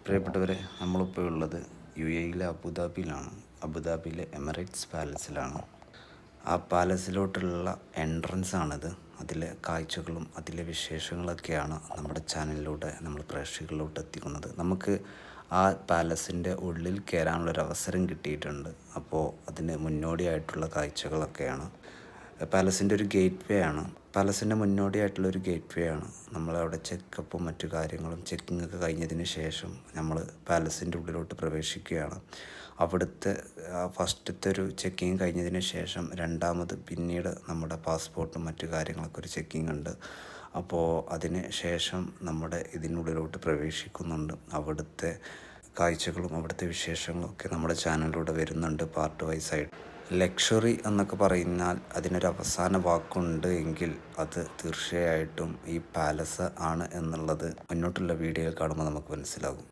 പ്രിയപ്പെട്ടവരെ, നമ്മളിപ്പോൾ ഉള്ളത് UAE അബുദാബിയിലാണ്. അബുദാബിയിലെ എമിറേറ്റ്സ് പാലസിലാണ്. ആ പാലസിലോട്ടുള്ള എൻട്രൻസ് ആണിത്. അതിലെ കാഴ്ചകളും അതിലെ വിശേഷങ്ങളൊക്കെയാണ് നമ്മുടെ ചാനലിലൂടെ നമ്മൾ പ്രേക്ഷകരിലോട്ട് എത്തിക്കുന്നത്. നമുക്ക് ആ പാലസിൻ്റെ ഉള്ളിൽ കയറാനുള്ളൊരവസരം കിട്ടിയിട്ടുണ്ട്. അപ്പോൾ അതിന് മുന്നോടിയായിട്ടുള്ള കാഴ്ചകളൊക്കെയാണ്. പാലസിൻ്റെ ഒരു ഗേറ്റ് വേ ആണ്. പാലസിൻ്റെ മുന്നോടിയായിട്ടുള്ളൊരു ഗേറ്റ് വേ ആണ്. നമ്മളവിടെ ചെക്കപ്പും മറ്റു കാര്യങ്ങളും ചെക്കിങ്ങൊക്കെ കഴിഞ്ഞതിന് ശേഷം നമ്മൾ പാലസിൻ്റെ ഉള്ളിലോട്ട് പ്രവേശിക്കുകയാണ്. അവിടുത്തെ ഫസ്റ്റത്തെ ഒരു ചെക്കിങ് കഴിഞ്ഞതിന് ശേഷം രണ്ടാമത് പിന്നീട് നമ്മുടെ പാസ്പോർട്ടും മറ്റു കാര്യങ്ങളൊക്കെ ഒരു ചെക്കിങ് ഉണ്ട്. അപ്പോൾ അതിന് ശേഷം നമ്മുടെ ഇതിനുള്ളിലോട്ട് പ്രവേശിക്കുന്നുണ്ട്. അവിടുത്തെ കാഴ്ചകളും അവിടുത്തെ വിശേഷങ്ങളും ഒക്കെ നമ്മുടെ ചാനലിലൂടെ വരുന്നുണ്ട് പാർട്ട് വൈസായിട്ട്. ലക്ഷറി എന്നൊക്കെ പറഞ്ഞാൽ അതിനൊരു അവസാന വാക്കുണ്ട് എങ്കിൽ അത് തീർച്ചയായിട്ടും ഈ പാലസ് ആണ് എന്നുള്ളത് മുന്നോട്ടുള്ള വീഡിയോയിൽ കാണുമ്പോൾ നമുക്ക് മനസ്സിലാകും.